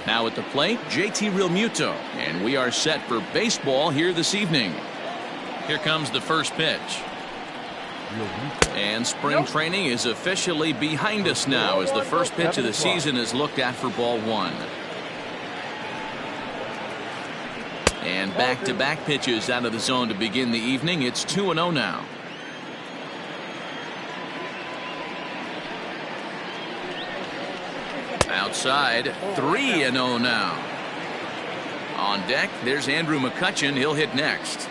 Now at the plate, JT Realmuto, and we are set for baseball here this evening. Here comes the first pitch. And spring training is officially behind us now as the first pitch of the season is looked at for ball one. And back-to-back pitches out of the zone to begin the evening. It's 2-0 now. Outside, 3-0 now. On deck, there's Andrew McCutchen. He'll hit next.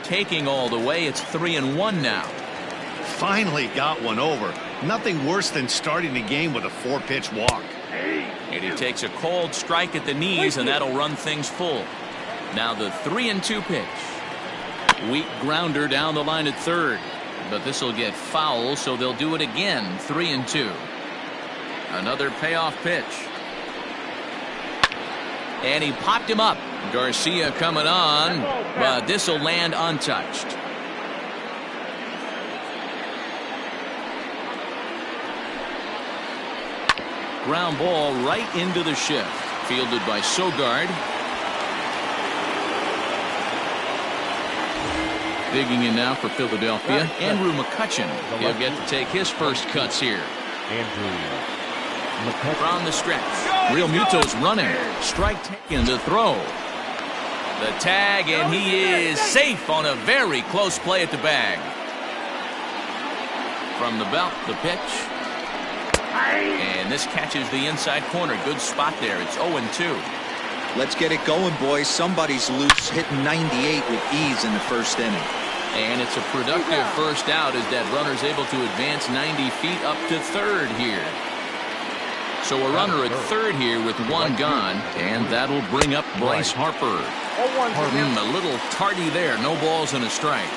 Taking all the way, it's 3-1 now. Finally got one over. Nothing worse than starting the game with a 4-pitch walk. And he takes a called strike at the knees, and that'll run things full. Now the 3-2 pitch. Weak grounder down the line at third. But this will get foul, so they'll do it again. 3-2. Another payoff pitch. And he popped him up. Garcia coming on, but this will land untouched. Ground ball right into the shift. Fielded by Sogard. Digging in now for Philadelphia, Andrew McCutchen. He'll get to take his first cuts here. From the stretch. Realmuto's running. Strike taken to throw. The tag, and he is safe on a very close play at the bag. From the belt, the pitch. And this catches the inside corner. Good spot there. It's 0-2. Let's get it going, boys. Somebody's loose, hitting 98 with ease in the first inning. And it's a productive first out as that runner's able to advance 90 feet up to third here. So a runner at third here with one gone, and that'll bring up Bryce Harper. A little tardy there. No balls and a strike.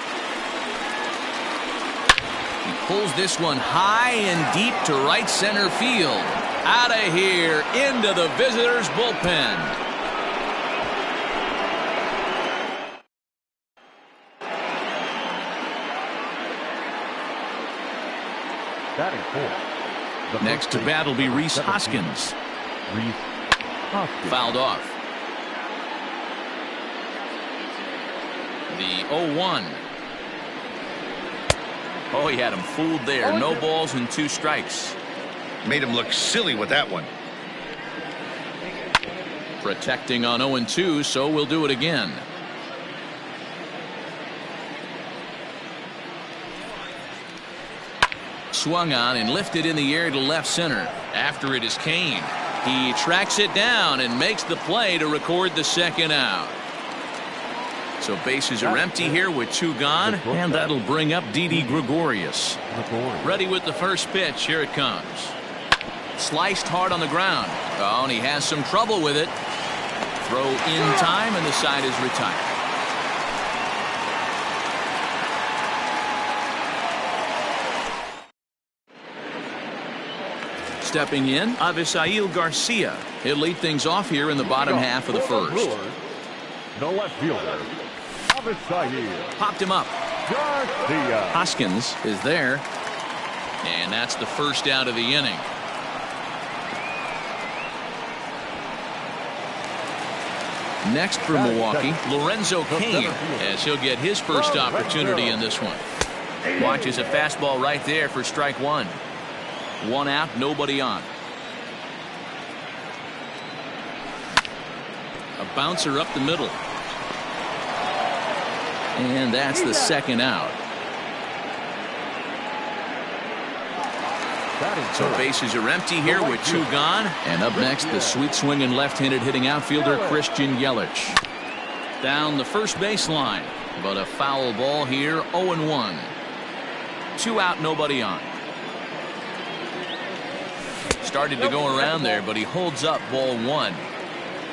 He pulls this one high and deep to right center field. Out of here into the visitors' bullpen. Next to bat will be Rhys Hoskins. Fouled off. The 0-1. Oh, he had him fooled there. No balls and 2 strikes. Made him look silly with that one. Protecting on 0-2, so we'll do it again. Swung on and lifted in the air to left center. After it is Kane. He tracks it down and makes the play to record the second out. So bases are empty here with 2 gone, and that'll bring up Didi Gregorius. Ready with the first pitch. Here it comes. Sliced hard on the ground. Oh, and he has some trouble with it. Throw in time, and the side is retired. Stepping in, Avisail Garcia. He'll lead things off here in the bottom half of the first. The left fielder, Avisail. Popped him up. Garcia. Hoskins is there. And that's the first out of the inning. Next for Milwaukee, Lorenzo Cain, as he'll get his first opportunity in this one. Watches a fastball right there for strike 1. 1 out, nobody on. A bouncer up the middle. And that's the second out. So bases are empty here with 2 gone. And up next, the sweet swinging left-handed hitting outfielder Christian Yelich. Down the first baseline, but a foul ball here. 0-1. 2 out, nobody on. Started to go around there, but he holds up ball 1.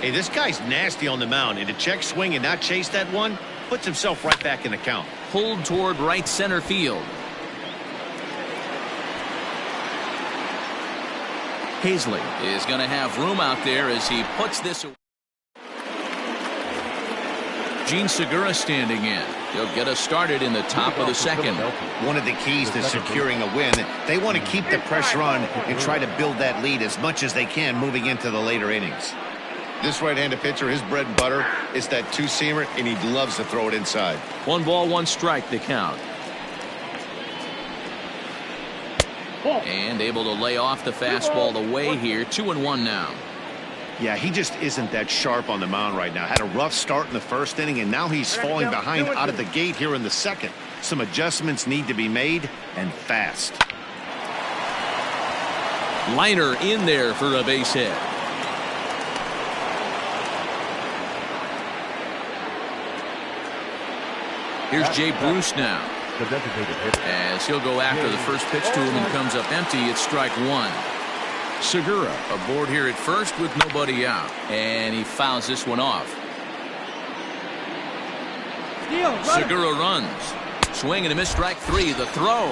Hey, this guy's nasty on the mound, and to check swing and not chase that one puts himself right back in the count. Pulled toward right center field. Hazley is going to have room out there as he puts this away. Gene Segura standing in. He'll get us started in the top of the second. One of the keys to securing a win, they want to keep the pressure on and try to build that lead as much as they can moving into the later innings. This right-handed pitcher, his bread and butter is that two-seamer, and he loves to throw it inside. 1 ball, 1 strike, the count. And able to lay off the fastball away here. 2-1 now. Yeah, he just isn't that sharp on the mound right now. Had a rough start in the first inning, and now he's falling behind out of the gate here in the second. Some adjustments need to be made, and fast. Liner in there for a base hit. Here's Jay Bruce now. As he'll go after the first pitch to him and comes up empty, it's strike 1. Segura aboard here at first with nobody out. And he fouls this one off. Segura runs. Swing and a miss, strike 3. The throw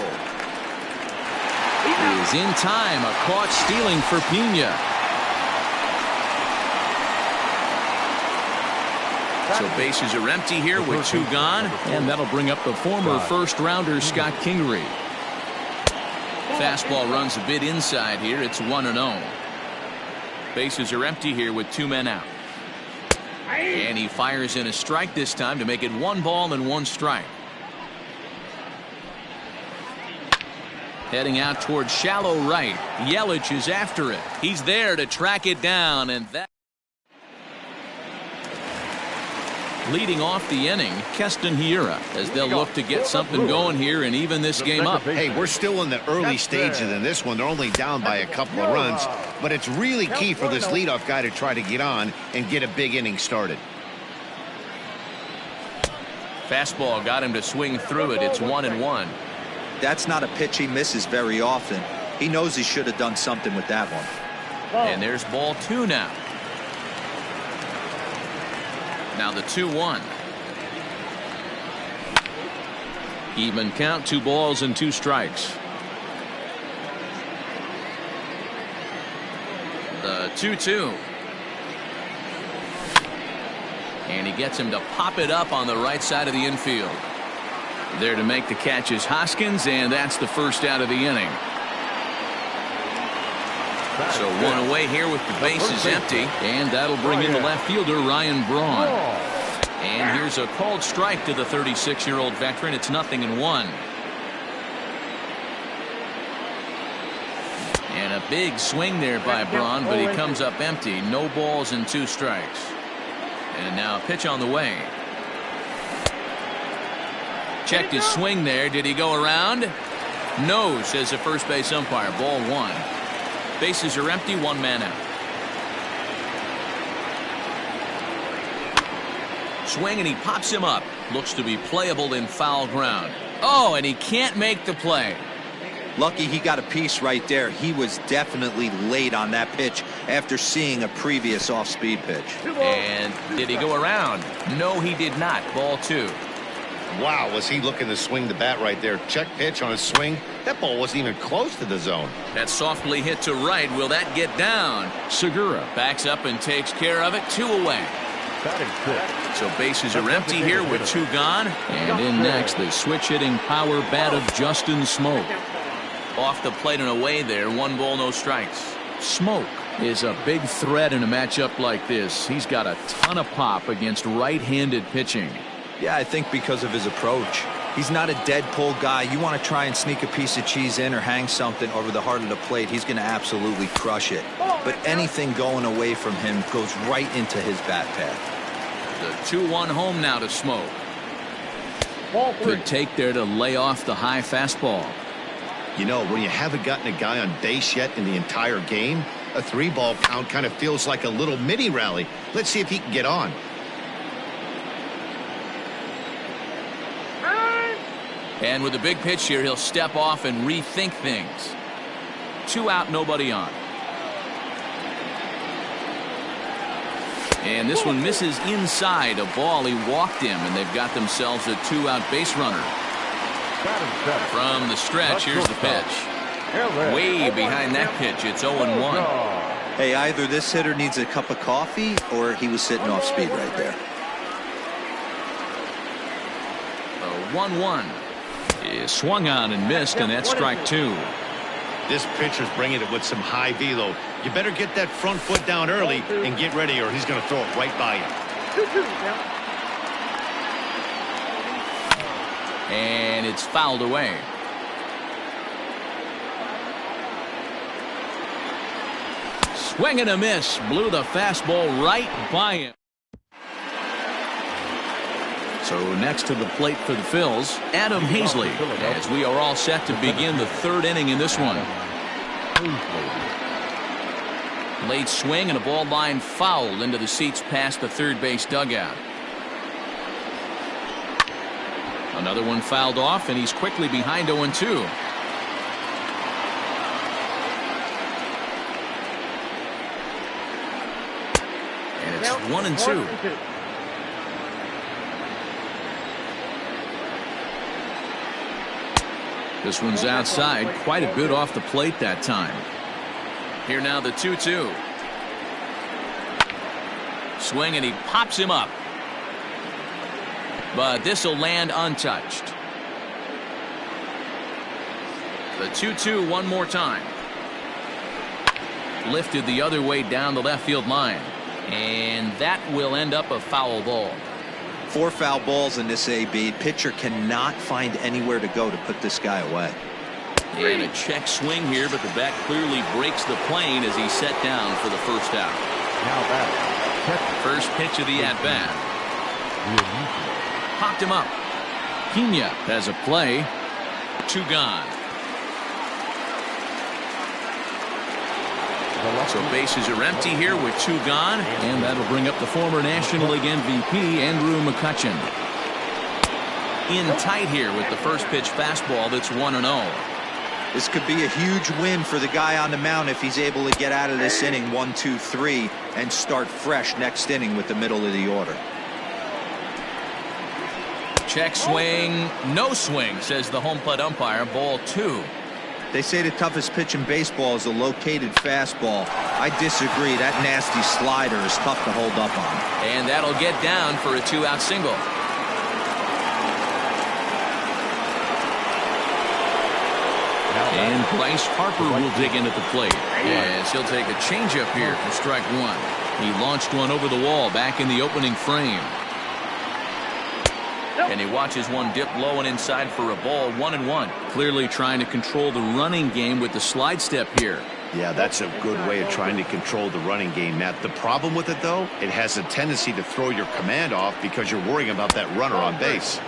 is in time. A caught stealing for Pena. So bases are empty here with 2 gone, and that'll bring up the former first-rounder Scott Kingery. Fastball runs a bit inside here. It's 1-0. Bases are empty here with 2 men out. And he fires in a strike this time to make it 1 ball and 1 strike. Heading out towards shallow right. Yelich is after it. He's there to track it down, and that. Leading off the inning, Keston Hiura, as they'll look to get something going here and even this game up. Hey, we're still in the early stages in this one. They're only down by a couple of runs, but it's really key for this leadoff guy to try to get on and get a big inning started. Fastball got him to swing through it. It's 1-1. That's not a pitch he misses very often. He knows he should have done something with that one. And there's ball 2 now. Now the 2-1. Even count, 2 balls and 2 strikes. The 2-2. And he gets him to pop it up on the right side of the infield. There to make the catch is Hoskins, and that's the first out of the inning. So 1 away here with the bases empty, and that'll bring in the left fielder Ryan Braun. And here's a called strike to the 36-year-old veteran. It's 0-1. And a big swing there by Braun, but he comes up empty. No balls and 2 strikes. And now a pitch on the way. Checked his swing there. Did he go around? No, says the first base umpire. Ball 1. Bases are empty, 1 man out. Swing and he pops him up. Looks to be playable in foul ground. Oh, and he can't make the play. Lucky he got a piece right there. He was definitely late on that pitch after seeing a previous off-speed pitch. And did he go around? No, he did not. Ball 2. Wow, was he looking to swing the bat right there. Check pitch on his swing. That ball wasn't even close to the zone. That softly hit to right. Will that get down? Segura backs up and takes care of it. 2 away. So bases are empty here with 2 gone. And in next, the switch-hitting power bat of Justin Smoak. Off the plate and away there. 1 ball, no strikes. Smoak is a big threat in a matchup like this. He's got a ton of pop against right-handed pitching. Yeah, I think because of his approach. He's not a dead pull guy. You want to try and sneak a piece of cheese in or hang something over the heart of the plate, he's going to absolutely crush it. But anything going away from him goes right into his bat path. The 2-1 home now to Smoak. Good take there to lay off the high fastball. You know, when you haven't gotten a guy on base yet in the entire game, a 3-ball count kind of feels like a little mini rally. Let's see if he can get on. And with a big pitch here, he'll step off and rethink things. 2 out, nobody on. And this one misses inside. A ball. He walked him, and they've got themselves a 2-out base runner. From the stretch, here's the pitch. Way behind that pitch. It's 0-1. Hey, either this hitter needs a cup of coffee or he was sitting off speed right there. 1-1. He swung on and missed, and that's strike two. This pitcher's bringing it with some high velo. You better get that front foot down early and get ready, or he's going to throw it right by you. And it's fouled away. Swing and a miss. Blew the fastball right by him. So next to the plate for the Phils, Adam Hazley, as we are all set to begin the third inning in this one. Late swing and a ball line foul into the seats past the third base dugout. Another one fouled off, and he's quickly behind 0-2. And it's 1-2. This one's outside, quite a bit off the plate that time. Here now the 2-2. Swing and he pops him up. But this will land untouched. The 2-2 one more time. Lifted the other way down the left field line. And that will end up a foul ball. 4 foul balls in this AB. Pitcher cannot find anywhere to go to put this guy away. And a check swing here, but the bat clearly breaks the plane as he's set down for the first out. Now that First pitch of the at-bat. Popped him up. Pena has a play. 2 gone. So bases are empty here with 2 gone, and that'll bring up the former National League MVP Andrew McCutchen. In tight here with the first pitch fastball that's 1-0. This could be a huge win for the guy on the mound if he's able to get out of this inning 1-2-3 and start fresh next inning with the middle of the order. Check swing, no swing, says the home plate umpire. Ball 2. They say the toughest pitch in baseball is a located fastball. I disagree. That nasty slider is tough to hold up on. And that'll get down for a 2-out single. And Bryce Harper will dig in at the plate. Yes, he'll take a changeup here for strike 1. He launched one over the wall back in the opening frame. And he watches one dip low and inside for a ball. 1-1. Clearly trying to control the running game with the slide step here. Yeah, that's a good way of trying to control the running game, Matt. The problem with it, though, it has a tendency to throw your command off because you're worrying about that runner on base.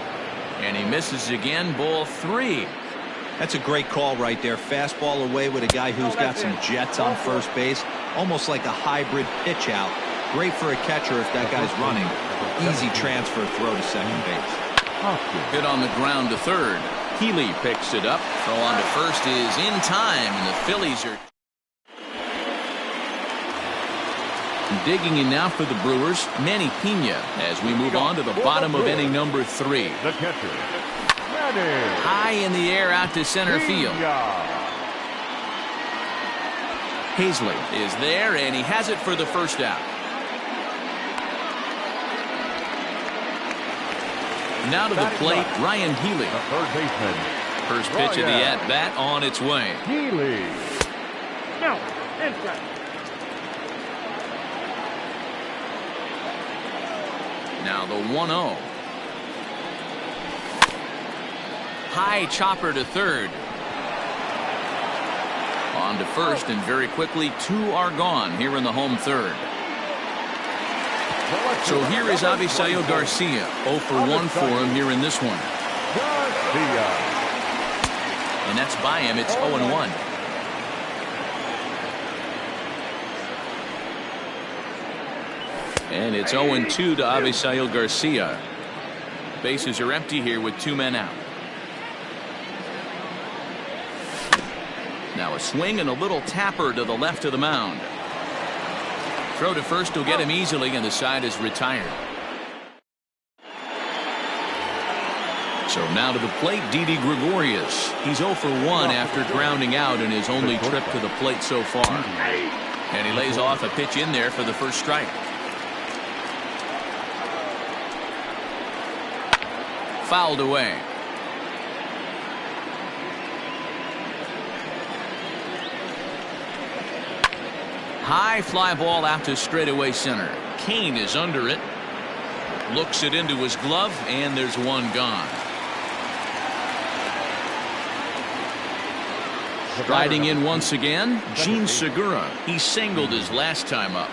And he misses again. Ball 3. That's a great call right there. Fastball away with a guy who's got some jets on first base. Almost like a hybrid pitch out. Great for a catcher if that guy's running. Easy transfer throw to second base. Hit on the ground to third. Healy picks it up. Throw on to first is in time, and the Phillies are digging in now for the Brewers. Manny Pena as we move on to the bottom of inning number 3. the catcher, High in the air out to center field. Hazley is there, and he has it for the first out. Now to the plate, Ryan Healy. the third baseman, First pitch of the at-bat on its way. Healy. Now, inside. Now the 1-0. High chopper to third. On to first, and very quickly 2 are gone here in the home third. So here is Avisail Garcia. 0 for 1 for him here in this one. Garcia. And that's by him. It's 0-1. And it's 0-2 to Avisail Garcia. Bases are empty here with 2 men out. Now a swing and a little tapper to the left of the mound. Throw to first will get him easily, and the side is retired. So now to the plate, Didi Gregorius. He's 0 for 1 after grounding out in his only trip to the plate so far. And he lays off a pitch in there for the first strike. fouled away. High fly ball out to straightaway center. Kane is under it. Looks it into his glove, and there's one gone. Riding in once again, Gene Segura. He singled his last time up.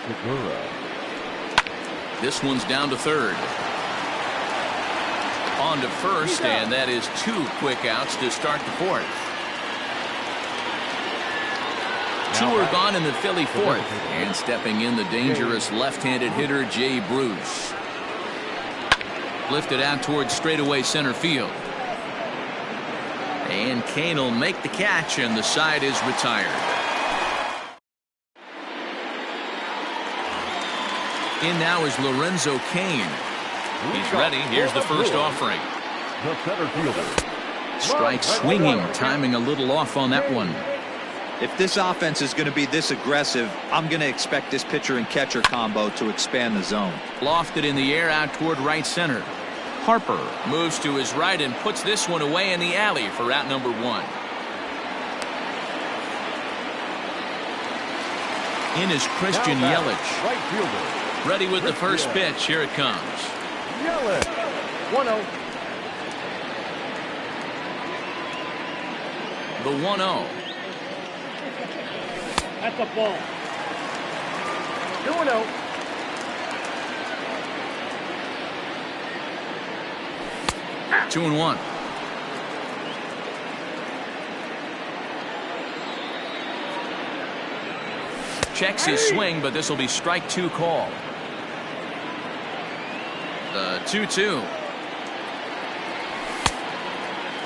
This one's down to third. On to first, and that is 2 quick outs to start the fourth. 2 are gone in the Philly fourth, and stepping in the dangerous left-handed hitter Jay Bruce. Lifted out towards straightaway center field. And Kane will make the catch, and the side is retired. In now is Lorenzo Kane. He's ready. Here's the first offering. The center fielder. Strike swinging, timing a little off on that one. If this offense is going to be this aggressive, I'm going to expect this pitcher and catcher combo to expand the zone. Lofted in the air out toward right center. Harper moves to his right and puts this one away in the alley for out number 1. In is Christian Yelich. Right fielder. Ready with the first pitch. Here it comes. Yelich. 1-0. The 1-0. That's a ball. 2-0. Two and 1. Checks his swing, but this will be strike 2 call. The 2-2.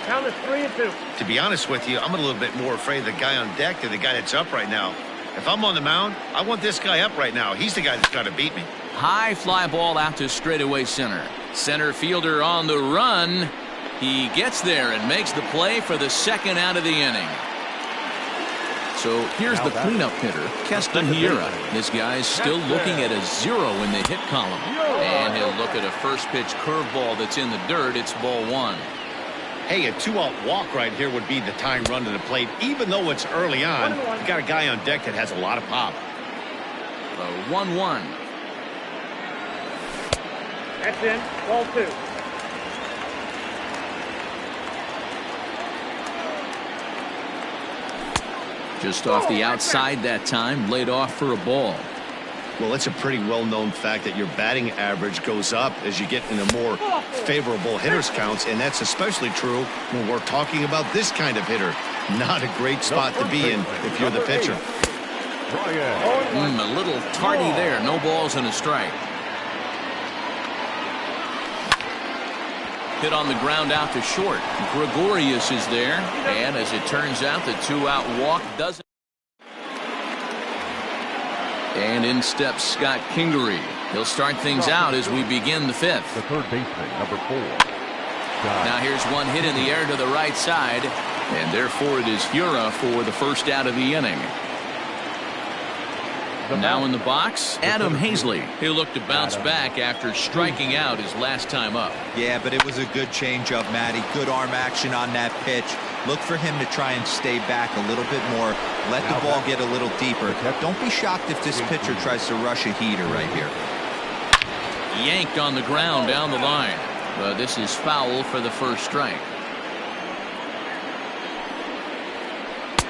Count is 3-2. To be honest with you, I'm a little bit more afraid of the guy on deck than the guy that's up right now. If I'm on the mound, I want this guy up right now. He's the guy that's got to beat me. High fly ball out to straightaway center. Center fielder on the run. He gets there and makes the play for the second out of the inning. So here's the cleanup hitter, Keston Hiura. This guy's still looking at a 0 in the hit column. And he'll look at a first pitch curveball that's in the dirt. It's ball 1. Hey, a 2-out walk right here would be the tying run to the plate. Even though it's early on, you got a guy on deck that has a lot of pop. The 1-1. That's in. Ball 2. Just off the outside that time, laid off for a ball. Well, it's a pretty well-known fact that your batting average goes up as you get into more favorable hitters counts, and that's especially true when we're talking about this kind of hitter. Not a great spot to be in if you're the pitcher. A little tardy there. No balls and a strike. Hit on the ground out to short. Gregorius is there, and as it turns out, the 2-out walk doesn't. And in steps Scott Kingery. He'll start things out as we begin the 5th. The third baseman, number 4. Now here's one hit in the air to the right side, and therefore it is Hiura for the first out of the inning. Now in the box, Adam Hazley. He'll look to bounce back after striking out his last time up. Yeah, but it was a good changeup, Matty. Good arm action on that pitch. Look for him to try and stay back a little bit more. Let the ball get a little deeper. Don't be shocked if this pitcher tries to rush a heater right here. Yanked on the ground down the line. But this is foul for the first strike.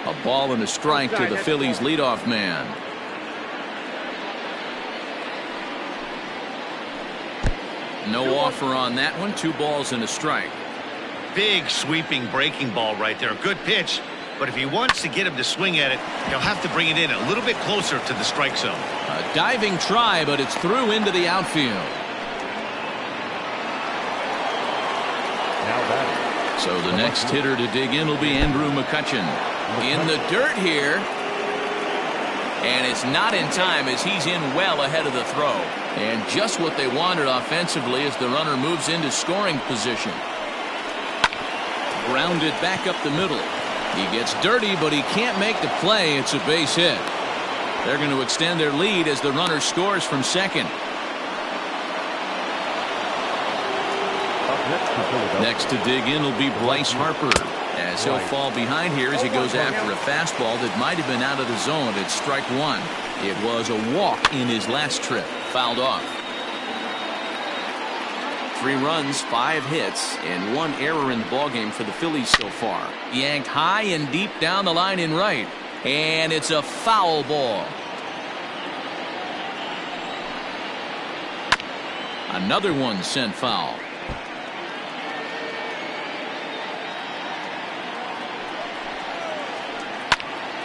A ball and a strike to the Phillies leadoff man. No offer on that one. 2 balls and a strike. Big sweeping breaking ball right there. Good pitch. But if he wants to get him to swing at it, he'll have to bring it in a little bit closer to the strike zone. A diving try, but it's through into the outfield. Now batting. So the next hitter to dig in will be Andrew McCutchen. In the dirt here. And it's not in time as he's in well ahead of the throw. And just what they wanted offensively as the runner moves into scoring position. Grounded back up the middle. He gets dirty, but he can't make the play. It's a base hit. They're going to extend their lead as the runner scores from second. Next to dig in will be Bryce Harper, as he'll fall behind here as he goes after a fastball that might have been out of the zone. It's strike one. It was a walk in his last trip. Fouled off. 3 runs, 5 hits, and 1 error in the ballgame for the Phillies so far. Yanked high and deep down the line in right. And it's a foul ball. Another one sent foul.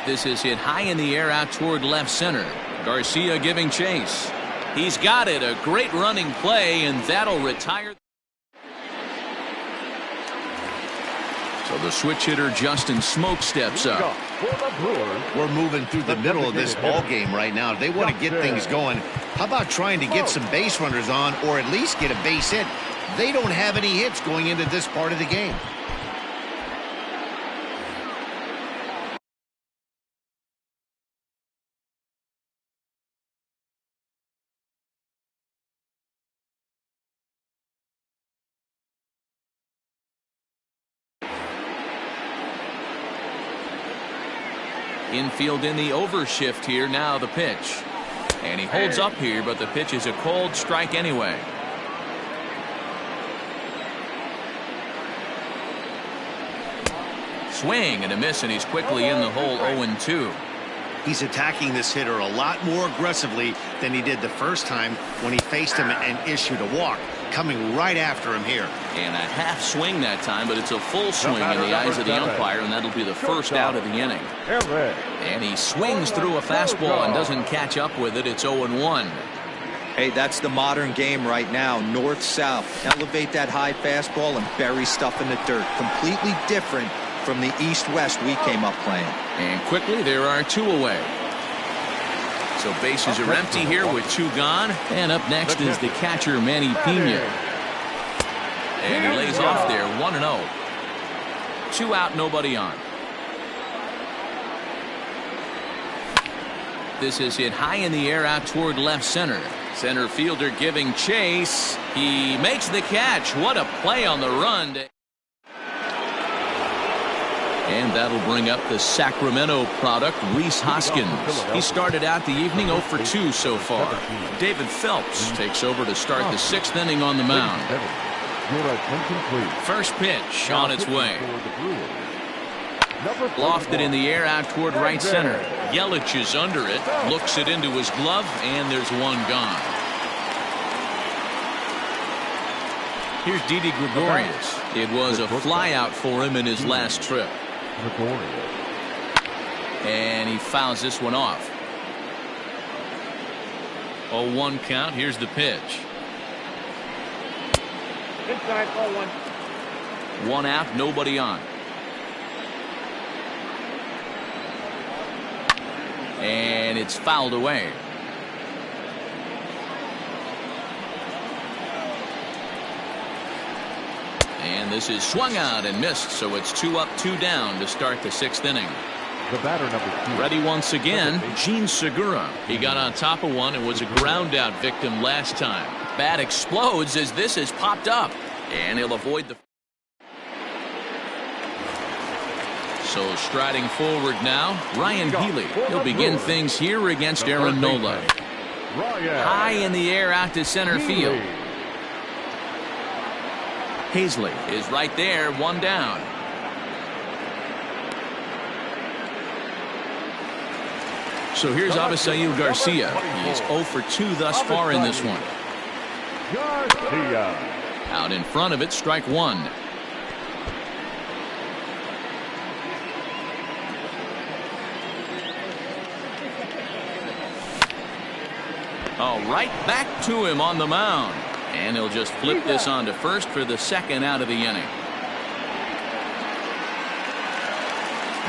This is hit high in the air out toward left center. Garcia giving chase. He's got it. A great running play, and that'll retire. So the switch hitter Justin Smoke steps up. We're moving through the middle of this ball game right now. They want to get things going. How about trying to get some base runners on, or at least get a base hit? They don't have any hits going into this part of the game. Infield in the overshift here. Now the pitch. And he holds up here, but the pitch is a cold strike anyway. Swing and a miss, and he's quickly in the hole. 0-2. He's attacking this hitter a lot more aggressively than he did the first time when he faced him and issued a walk. Coming right after him here. And a half swing that time, but it's a full swing in the eyes of the umpire, and that'll be the first out of the inning. And he swings through a fastball and doesn't catch up with it. It's 0-1. Hey, that's the modern game right now. North-south. Elevate that high fastball and bury stuff in the dirt. Completely different from the east-west we came up playing. And quickly, there are 2 away. So bases are empty here with 2 gone. And up next is the catcher, Manny Pena. And he lays off there, 1-0. 2 out, nobody on. This is hit high in the air out toward left center. Center fielder giving chase. He makes the catch. What a play on the run. And that'll bring up the Sacramento product, Rhys Hoskins. He started out the evening 0 for 2 so far. David Phelps takes over to start the 6th inning on the mound. First pitch on its way. Lofted in the air out toward right center. Yelich is under it, looks it into his glove, and there's 1 gone. Here's Didi Gregorius. It was a flyout for him in his last trip. And he fouls this one off. 0-1 count. Here's the pitch. Inside, ball 1. 1 out, nobody on. And it's fouled away. And this is swung out and missed, so it's 2 up, 2 down to start the 6th inning. The batter, number 2. Ready once again, Gene Segura. He got on top of one and was a ground out victim last time. Bat explodes as this has popped up, and he'll avoid the. So striding forward now, Ryan Healy. He'll begin things here against Aaron Nola. High in the air out to center field. Hazley is right there, 1 down. So here's Avisail Garcia. He's 0 for 2 thus far in this one. Out in front of it, strike 1. All right, back to him on the mound. And he'll just flip this on to first for the 2nd out of the inning.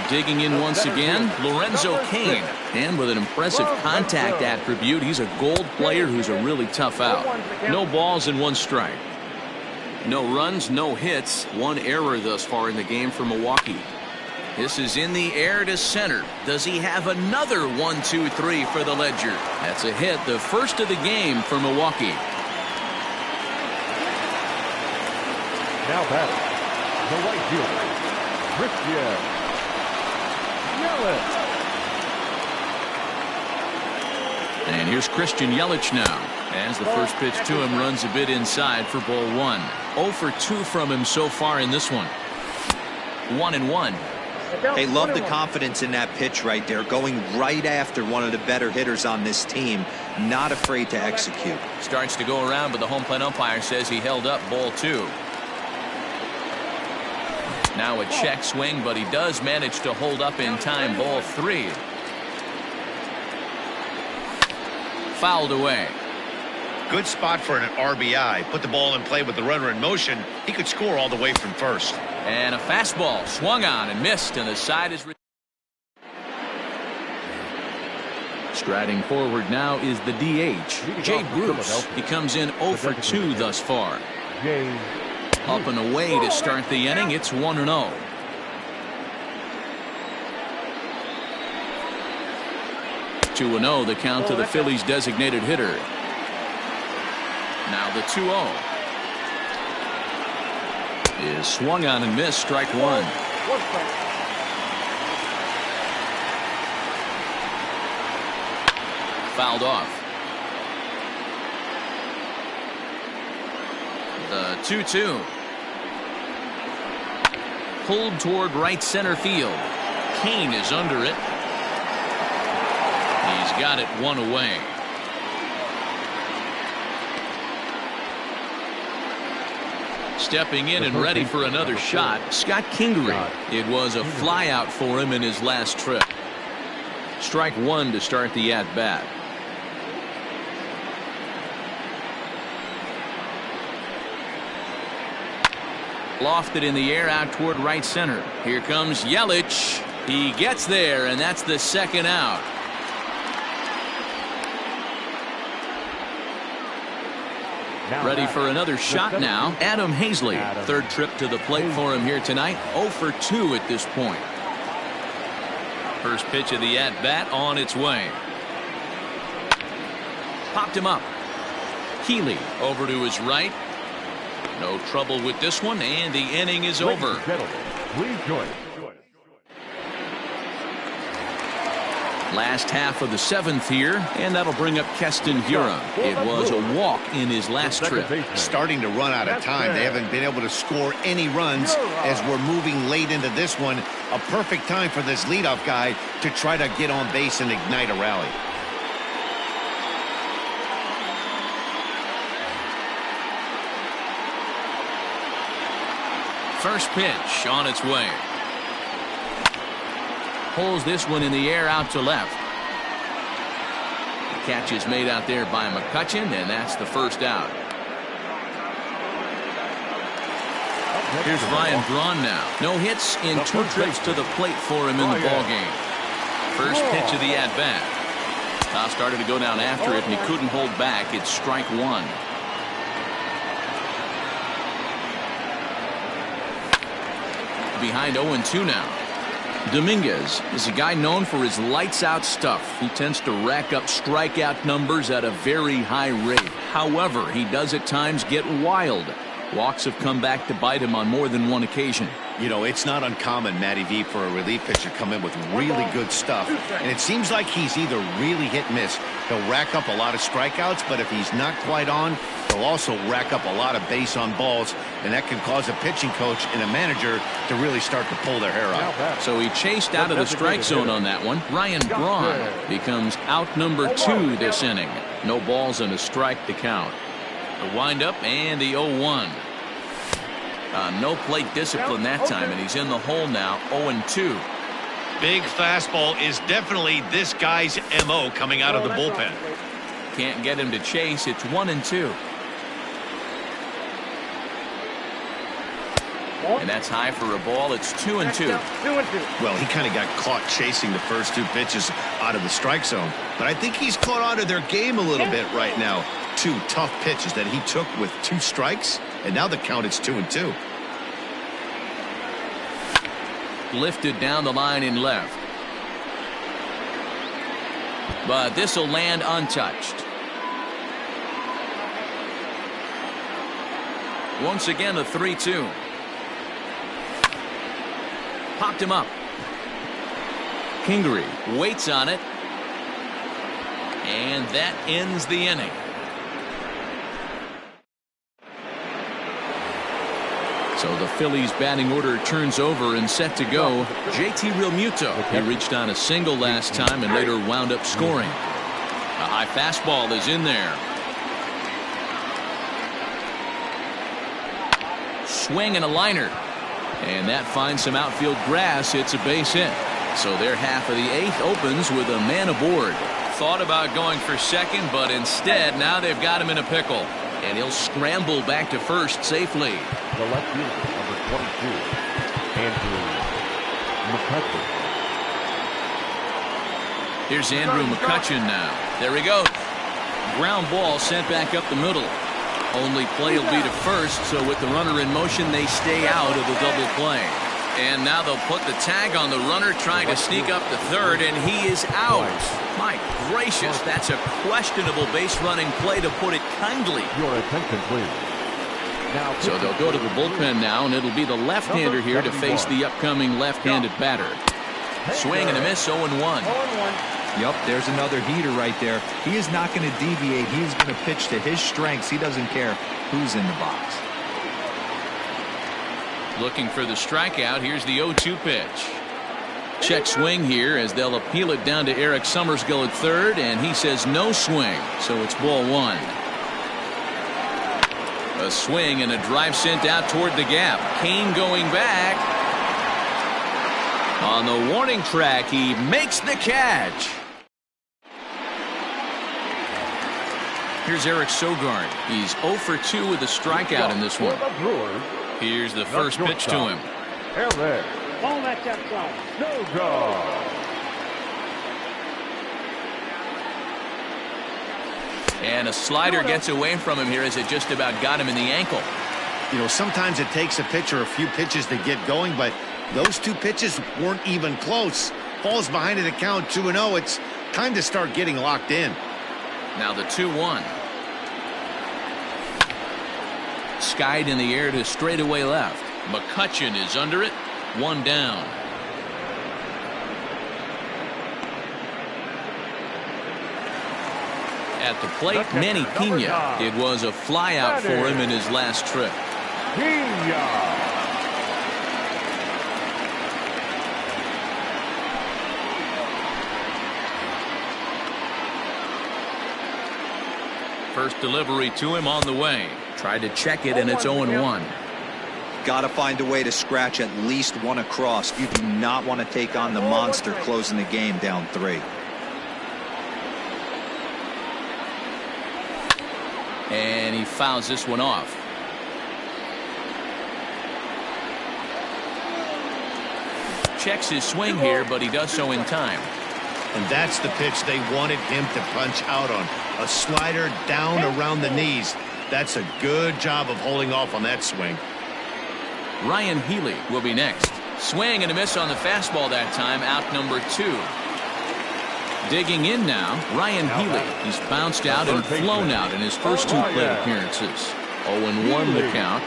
Digging in once again, Lorenzo Cain. And with an impressive contact attribute, he's a gold player who's a really tough out. No balls and 1 strike. No runs, no hits, 1 error thus far in the game for Milwaukee. This is in the air to center. Does he have another 1-2-3 for the Ledger? That's a hit, the first of the game for Milwaukee. Now batting, the right fielder, Christian Yelich. And here's Christian Yelich now, as the first pitch to him runs a bit inside for ball 1. 0 for 2 from him so far in this one. 1-1. Hey, love the confidence in that pitch right there, going right after one of the better hitters on this team, not afraid to execute. Starts to go around, but the home plate umpire says he held up ball 2. Now a check swing, but he does manage to hold up in time ball 3. Fouled away. Good spot for an RBI. Put the ball in play with the runner in motion. He could score all the way from first. And a fastball swung on and missed, and the side is. Striding forward now is the DH, Jay Bruce. He comes in 0 for 2 thus far. Up and away to start the inning. It's 1-0. Two 2-0 the count to the Phillies' designated hitter. Now the 2-0 is swung on and missed. Strike 1. Fouled off. The 2-2 pulled toward right center field. Kane is under it. He's got it one away. Stepping in and ready for another shot, Scott Kingery. It was a flyout for him in his last trip. Strike 1 to start the at-bat. Lofted in the air out toward right center. Here comes Yelich. He gets there, and that's the second out. Ready for another shot now, Adam Hazley. Third trip to the plate for him here tonight. 0 for 2 at this point. First pitch of the at-bat on its way. Popped him up. Healy over to his right. No trouble with this one, and the inning is over. Please join. Last half of the 7th here, and that'll bring up Keston Hiura. It was a walk in his last trip. Starting to run out of time. They haven't been able to score any runs as we're moving late into this one. A perfect time for this leadoff guy to try to get on base and ignite a rally. First pitch on its way. Pulls this one in the air out to left. The catch is made out there by McCutchen, and that's the first out. Here's Ryan Braun now. No hits in 2 trips to the plate for him in the ballgame. First pitch of the at-bat. Started to go down after it, and he couldn't hold back. It's strike 1. Behind 0-2 now. Dominguez is a guy known for his lights-out stuff. He tends to rack up strikeout numbers at a very high rate. However, he does at times get wild. Walks have come back to bite him on more than one occasion. You know, it's not uncommon, Matty V, for a relief pitcher to come in with really good stuff. And it seems like he's either really hit-miss. He'll rack up a lot of strikeouts, but if he's not quite on, he'll also rack up a lot of base on balls, and that can cause a pitching coach and a manager to really start to pull their hair out. So he chased out of the strike zone on that one. Ryan Braun becomes out number 2 this inning. No balls and a strike to count. The windup and the 0-1. No plate discipline that time, and he's in the hole now. 0-2. Big fastball is definitely this guy's MO coming out of the bullpen. Can't get him to chase. It's 1-2. And that's high for a ball. It's 2-2. Well, he kind of got caught chasing the first 2 pitches out of the strike zone. But I think he's caught on to their game a little bit right now. 2 tough pitches that he took with 2 strikes, and now the count is 2-2. Lifted down the line in left. But this will land untouched. Once again, a 3-2. Popped him up. Kingery waits on it. And that ends the inning. So the Phillies batting order turns over and set to go. JT Realmuto. He reached on a single last time and later wound up scoring. A high fastball is in there. Swing and a liner. And that finds some outfield grass. It's a base hit. So their half of the eighth opens with a man aboard. Thought about going for second, but instead now they've got him in a pickle. And he'll scramble back to first safely. The left fielder, number 22, Andrew McCutcheon. Here's Andrew McCutcheon now. There he goes. Ground ball sent back up the middle. Only play will be to first, so with the runner in motion, they stay out of the double play. And now they'll put the tag on the runner trying to sneak up to third, and he is out. My gracious, that's a questionable base running play, to put it kindly. Your attention, please. Now, so they'll go to the bullpen now, and it'll be the left-hander here to face the upcoming left-handed batter. Swing and a miss, 0-1. Yup, there's another heater right there. He is not going to deviate. He is going to pitch to his strengths. He doesn't care who's in the box. Looking for the strikeout. Here's the 0-2 pitch. Check swing here as they'll appeal it down to Eric Summersgill at third, and he says no swing, so it's ball one. A swing and a drive sent out toward the gap. Kane going back. On the warning track, he makes the catch. Here's Eric Sogard. He's 0 for 2 with a strikeout in this one. Here's the first pitch to him. Eric. No go. And a slider gets away from him here as it just about got him in the ankle. You know, sometimes it takes a pitcher a few pitches to get going, but those two pitches weren't even close. Falls behind in the count 2-0. It's time to start getting locked in. Now the 2-1. Skied in the air to straightaway left. McCutcheon is under it. One down. At the plate, Manny Pena. It was a flyout for him in his last trip. First delivery to him on the way. Tried to check it, and it's 0-1. Got to find a way to scratch at least one across. You do not want to take on the monster closing the game down 3. And he fouls this one off. Checks his swing here, but he does so in time. And that's the pitch they wanted him to punch out on. A slider down around the knees. That's a good job of holding off on that swing. Ryan Healy will be next. Swing and a miss on the fastball that time. Out number 2. Digging in now, Ryan Healy. He's bounced out and flown out in his first 2 plate appearances. 0-1 the count.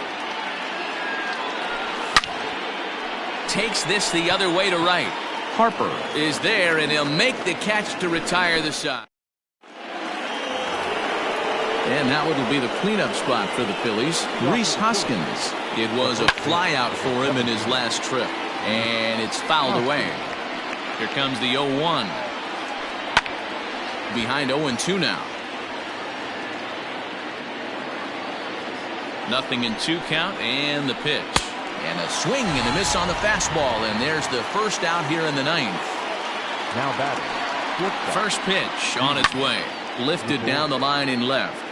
Takes this the other way to right. Harper is there, and he'll make the catch to retire the side. And now it'll be the cleanup spot for the Phillies. Rhys Hoskins. It was a flyout for him in his last trip. And it's fouled away. Here comes the 0-1. Behind 0-2 now. Nothing in 2 count, and the pitch. And a swing and a miss on the fastball, and there's the first out here in the 9th. Now batting. First pitch on its way. Lifted down the line in left.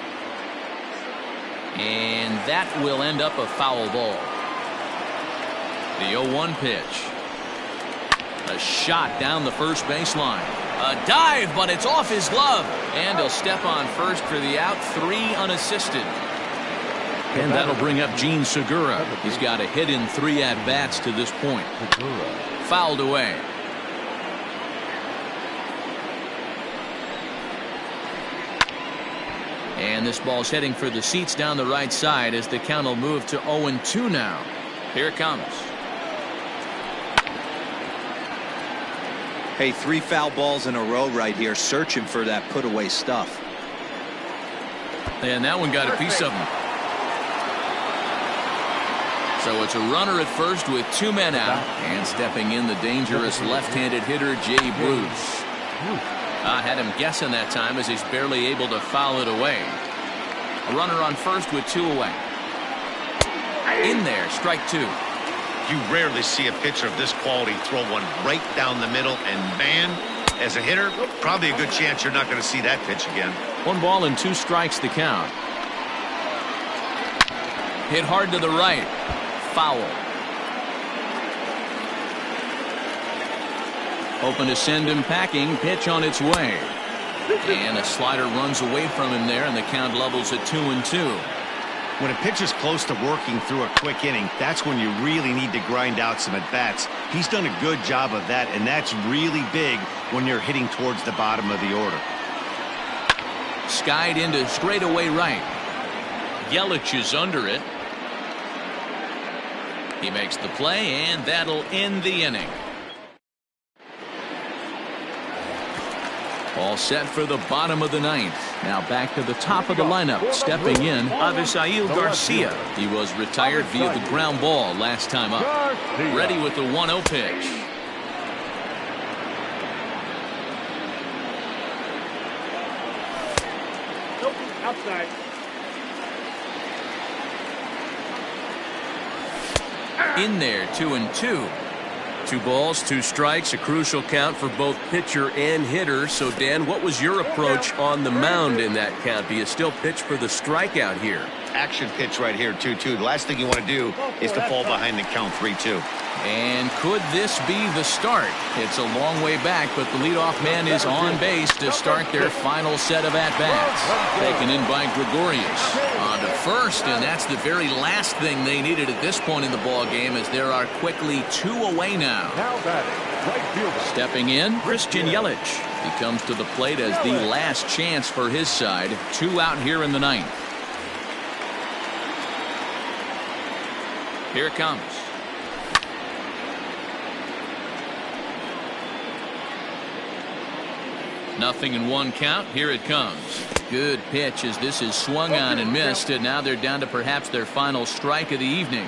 And that will end up a foul ball. The 0-1 pitch. A shot down the first baseline. A dive, but it's off his glove. And he'll step on first for the out. 3 unassisted. And that'll bring up Gene Segura. He's got a hit in 3 at-bats to this point. Fouled away. And this ball's heading for the seats down the right side as the count will move to 0-2 now. Here it comes. Hey, 3 foul balls in a row right here, searching for that put-away stuff. And that one got a piece of him. So it's a runner at first with 2 men out. And stepping in, the dangerous left-handed hitter, Jay Bruce. I had him guessing that time as he's barely able to foul it away. A runner on first with 2 away. In there, strike 2. You rarely see a pitcher of this quality throw one right down the middle, and man, as a hitter, probably a good chance you're not going to see that pitch again. 1 ball and 2 strikes the count. Hit hard to the right. Foul. Hoping to send him packing. Pitch on its way. And a slider runs away from him there, and the count levels at 2-2. When a pitcher's close to working through a quick inning, that's when you really need to grind out some at-bats. He's done a good job of that, and that's really big when you're hitting towards the bottom of the order. Skied into straightaway right. Yelich is under it. He makes the play, and that'll end the inning. All set for the bottom of the 9th. Now back to the top of the lineup. Stepping in, Avisail Garcia. He was retired via the ground ball last time up. Ready with the 1-0 pitch. Nope, outside. In there, 2-2. 2 balls, 2 strikes, a crucial count for both pitcher and hitter. So, Dan, what was your approach on the mound in that count? Do you still pitch for the strikeout here? Action pitch right here, 2-2. The last thing you want to do is to fall behind the count 3-2. And could this be the start? It's a long way back, but the leadoff man is on base to start their final set of at-bats. Taken in by Gregorius. On to first, and that's the very last thing they needed at this point in the ball game, as there are quickly 2 away now. Now batting, right fielder. Stepping in, Christian Yelich. He comes to the plate as the last chance for his side. 2 out here in the 9th. Here it comes. Nothing in 1 count. Here it comes. Good pitch as this is swung on and missed, and now they're down to perhaps their final strike of the evening.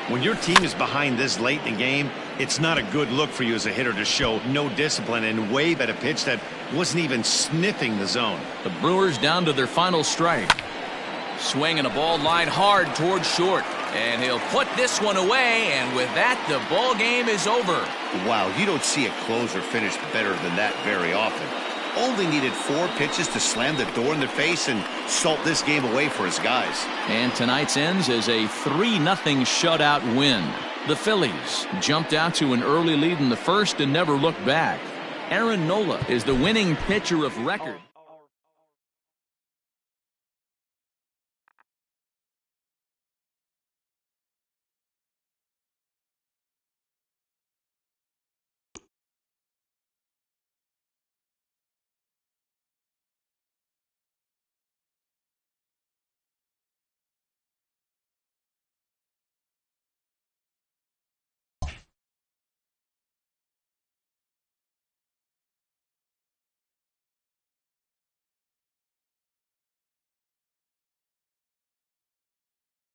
When your team is behind this late in the game, it's not a good look for you as a hitter to show no discipline and wave at a pitch that wasn't even sniffing the zone. The Brewers down to their final strike. Swinging a ball line hard towards short, and he'll put this one away, and with that, the ball game is over. Wow, you don't see a closer finish better than that very often. Only needed 4 pitches to slam the door in their face and salt this game away for his guys. And tonight's ends as a 3-0 shutout win. The Phillies jumped out to an early lead in the first and never looked back. Aaron Nola is the winning pitcher of record.